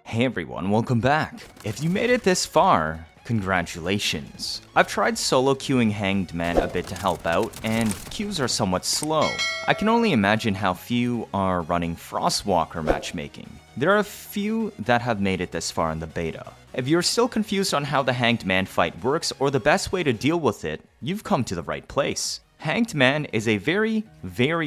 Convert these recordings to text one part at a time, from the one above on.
Hey everyone, welcome back. If you made it this far, congratulations. I've tried solo queuing Hanged Man a bit to help out, and queues are somewhat slow. I can only imagine how few are running Frostwalker matchmaking. There are a few that have made it this far in the beta. If you're still confused on how the Hanged Man fight works or the best way to deal with it, you've come to the right place. Hanged Man is a very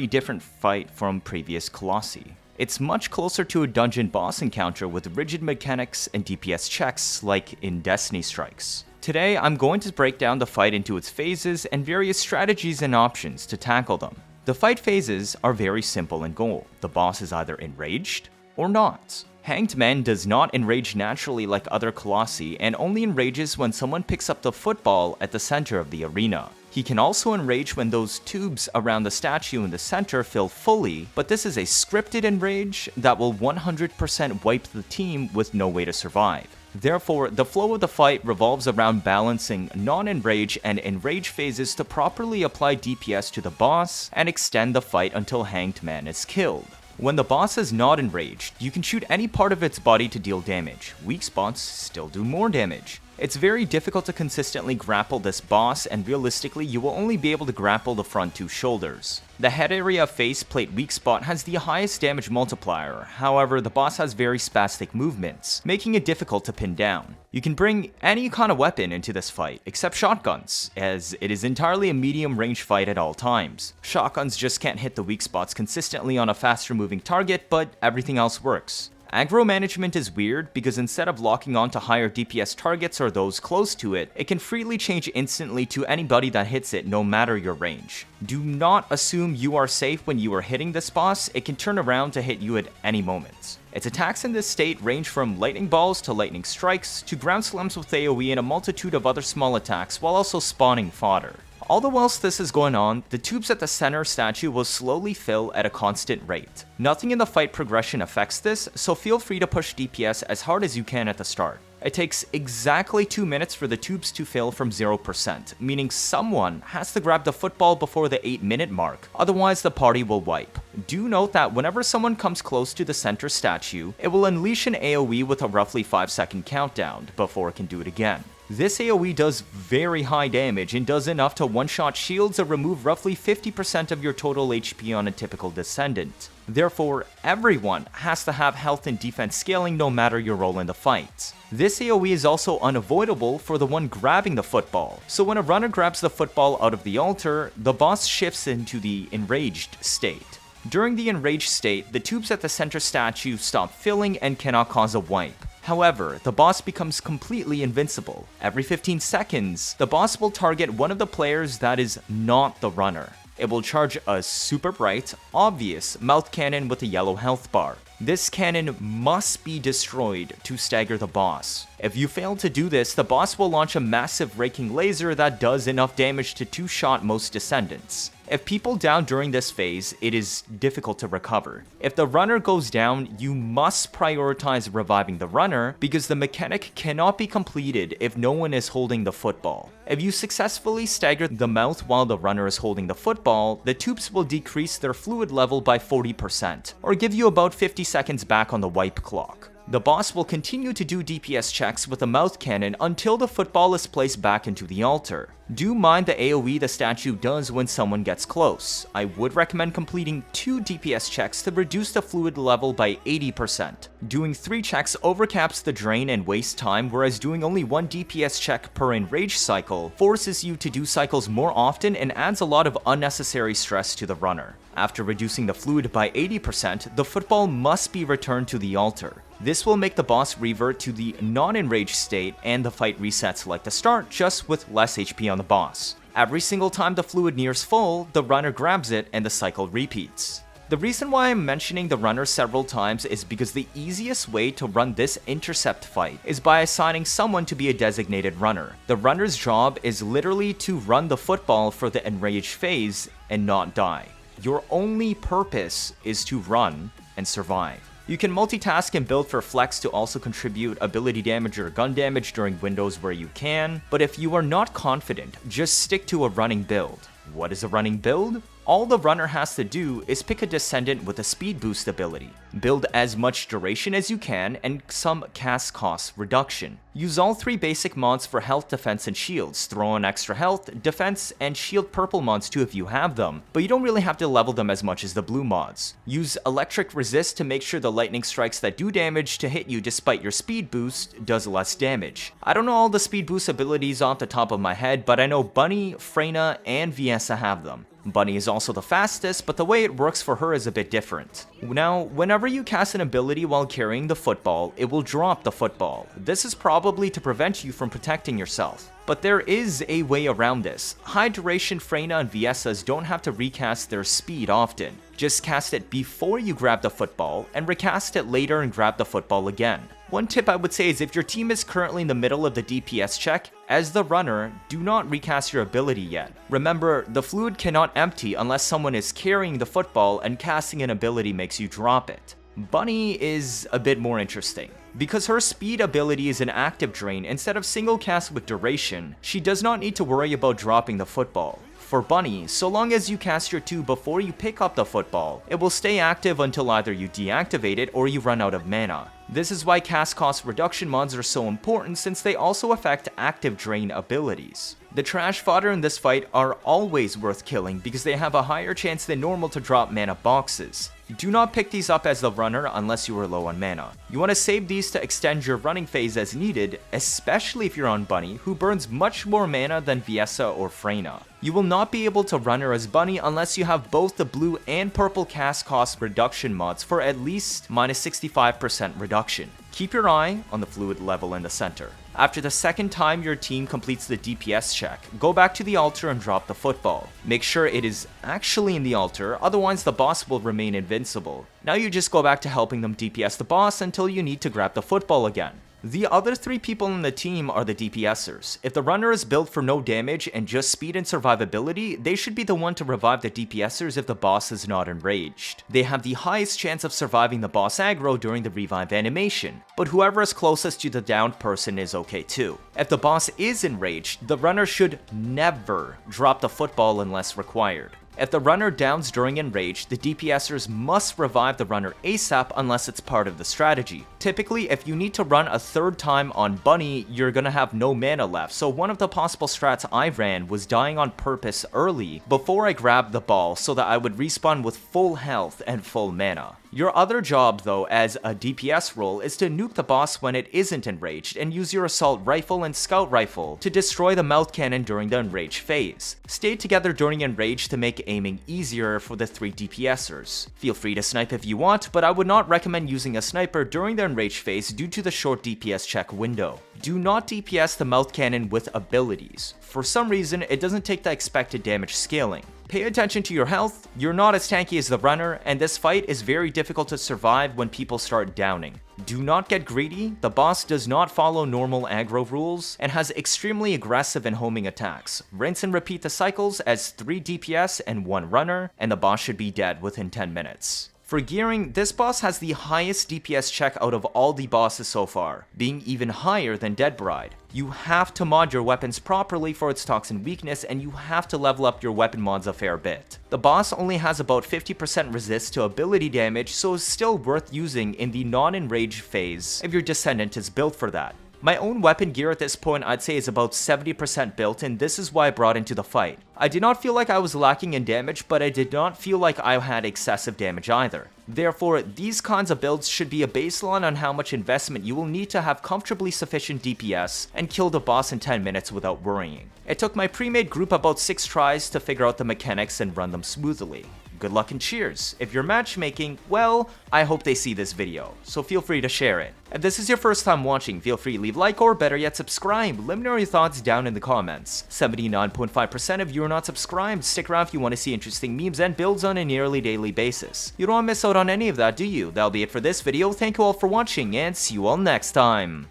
different fight from previous Colossi. It's much closer to a dungeon boss encounter with rigid mechanics and DPS checks like in Destiny Strikes. Today, I'm going to break down the fight into its phases and various strategies and options to tackle them. The fight phases are very simple in goal. The boss is either enraged or not. Hanged Man does not enrage naturally like other Colossi and only enrages when someone picks up the football at the center of the arena. He can also enrage when those tubes around the statue in the center fill fully, but this is a scripted enrage that will 100% wipe the team with no way to survive. Therefore, the flow of the fight revolves around balancing non-enrage and enrage phases to properly apply DPS to the boss and extend the fight until Hanged Man is killed. When the boss is not enraged, you can shoot any part of its body to deal damage. Weak spots still do more damage. It's very difficult to consistently grapple this boss, and realistically you will only be able to grapple the front two shoulders. The head area faceplate weak spot has the highest damage multiplier, however the boss has very spastic movements, making it difficult to pin down. You can bring any kind of weapon into this fight, except shotguns, as it is entirely a medium range fight at all times. Shotguns just can't hit the weak spots consistently on a faster moving target, but everything else works. Aggro management is weird because instead of locking on to higher DPS targets or those close to it, it can freely change instantly to anybody that hits it no matter your range. Do not assume you are safe when you are hitting this boss, it can turn around to hit you at any moment. Its attacks in this state range from lightning balls to lightning strikes to ground slams with AoE and a multitude of other small attacks while also spawning fodder. All the whilst this is going on, the tubes at the center statue will slowly fill at a constant rate. Nothing in the fight progression affects this, so feel free to push DPS as hard as you can at the start. It takes exactly 2 minutes for the tubes to fill from 0%, meaning someone has to grab the football before the 8-minute mark, otherwise the party will wipe. Do note that whenever someone comes close to the center statue, it will unleash an AoE with a roughly 5-second countdown before it can do it again. This AoE does very high damage and does enough to one-shot shields or remove roughly 50% of your total HP on a typical Descendant. Therefore, everyone has to have health and defense scaling no matter your role in the fight. This AoE is also unavoidable for the one grabbing the football, so when a runner grabs the football out of the altar, the boss shifts into the enraged state. During the enraged state, the tubes at the center statue stop filling and cannot cause a wipe. However, the boss becomes completely invincible. Every 15 seconds, the boss will target one of the players that is not the runner. It will charge a super bright, obvious mouth cannon with a yellow health bar. This cannon must be destroyed to stagger the boss. If you fail to do this, the boss will launch a massive raking laser that does enough damage to two-shot most Descendants. If people down during this phase, it is difficult to recover. If the runner goes down, you must prioritize reviving the runner because the mechanic cannot be completed if no one is holding the football. If you successfully stagger the mouth while the runner is holding the football, the tubes will decrease their fluid level by 40%, or give you about 50 seconds back on the wipe clock. The boss will continue to do DPS checks with a mouth cannon until the football is placed back into the altar. Do mind the AoE the statue does when someone gets close. I would recommend completing 2 DPS checks to reduce the fluid level by 80%. Doing 3 checks overcaps the drain and waste time, whereas doing only 1 DPS check per enrage cycle forces you to do cycles more often and adds a lot of unnecessary stress to the runner. After reducing the fluid by 80%, the football must be returned to the altar. This will make the boss revert to the non-enraged state and the fight resets like the start, just with less HP on the boss. Every single time the fluid nears full, the runner grabs it and the cycle repeats. The reason why I'm mentioning the runner several times is because the easiest way to run this intercept fight is by assigning someone to be a designated runner. The runner's job is literally to run the football for the enraged phase and not die. Your only purpose is to run and survive. You can multitask and build for flex to also contribute ability damage or gun damage during windows where you can, but if you are not confident, just stick to a running build. What is a running build? All the runner has to do is pick a Descendant with a speed boost ability, build as much duration as you can, and some cast cost reduction. Use all 3 basic mods for health, defense, and shields. Throw on extra health, defense, and shield purple mods too if you have them, but you don't really have to level them as much as the blue mods. Use electric resist to make sure the lightning strikes that do damage to hit you despite your speed boost does less damage. I don't know all the speed boost abilities off the top of my head, but I know Bunny, Freyna, and Viessa have them. Bunny is also the fastest, but the way it works for her is a bit different. Now, whenever you cast an ability while carrying the football, it will drop the football. This is probably to prevent you from protecting yourself. But there is a way around this. High duration Freyna and Viessas don't have to recast their speed often. Just cast it before you grab the football, and recast it later and grab the football again. One tip I would say is if your team is currently in the middle of the DPS check, as the runner, do not recast your ability yet. Remember, the fluid cannot empty unless someone is carrying the football and casting an ability makes you drop it. Bunny is a bit more interesting. Because her speed ability is an active drain instead of single cast with duration, she does not need to worry about dropping the football. For Bunny, so long as you cast your 2 before you pick up the football, it will stay active until either you deactivate it or you run out of mana. This is why cast cost reduction mods are so important, since they also affect active drain abilities. The trash fodder in this fight are always worth killing because they have a higher chance than normal to drop mana boxes. Do not pick these up as the runner unless you are low on mana. You want to save these to extend your running phase as needed, especially if you're on Bunny, who burns much more mana than Viessa or Freyna. You will not be able to runner as Bunny unless you have both the blue and purple cast cost reduction mods for at least minus 65% reduction. Keep your eye on the fluid level in the center. After the second time your team completes the DPS check, go back to the altar and drop the football. Make sure it is actually in the altar, otherwise the boss will remain invincible. Now you just go back to helping them DPS the boss until you need to grab the football again. The other 3 people in the team are the DPSers. If the runner is built for no damage and just speed and survivability, they should be the one to revive the DPSers if the boss is not enraged. They have the highest chance of surviving the boss aggro during the revive animation, but whoever is closest to the downed person is okay too. If the boss is enraged, the runner should never drop the football unless required. If the runner downs during enrage, the DPSers must revive the runner ASAP unless it's part of the strategy. Typically, if you need to run a 3rd time on Bunny, you're gonna have no mana left, so one of the possible strats I ran was dying on purpose early before I grabbed the ball so that I would respawn with full health and full mana. Your other job though as a DPS role is to nuke the boss when it isn't enraged and use your assault rifle and scout rifle to destroy the mouth cannon during the enraged phase. Stay together during enrage to make aiming easier for the 3 DPSers. Feel free to snipe if you want, but I would not recommend using a sniper during the enraged phase due to the short DPS check window. Do not DPS the mouth cannon with abilities. For some reason, it doesn't take the expected damage scaling. Pay attention to your health, you're not as tanky as the runner, and this fight is very difficult to survive when people start downing. Do not get greedy, the boss does not follow normal aggro rules, and has extremely aggressive and homing attacks. Rinse and repeat the cycles as 3 DPS and 1 runner, and the boss should be dead within 10 minutes. For gearing, this boss has the highest DPS check out of all the bosses so far, being even higher than Dead Bride. You have to mod your weapons properly for its toxin weakness, and you have to level up your weapon mods a fair bit. The boss only has about 50% resist to ability damage, so is still worth using in the non-enraged phase if your Descendant is built for that. My own weapon gear at this point I'd say is about 70% built, and this is why I brought into the fight. I did not feel like I was lacking in damage, but I did not feel like I had excessive damage either. Therefore, these kinds of builds should be a baseline on how much investment you will need to have comfortably sufficient DPS and kill the boss in 10 minutes without worrying. It took my pre-made group about 6 tries to figure out the mechanics and run them smoothly. Good luck and cheers. If you're matchmaking, well, I hope they see this video, so feel free to share it. If this is your first time watching, feel free to leave a like or better yet subscribe. Let me know your thoughts down in the comments. 79.5% of you are not subscribed. Stick around if you want to see interesting memes and builds on a nearly daily basis. You don't want to miss out on any of that, do you? That'll be it for this video. Thank you all for watching and see you all next time.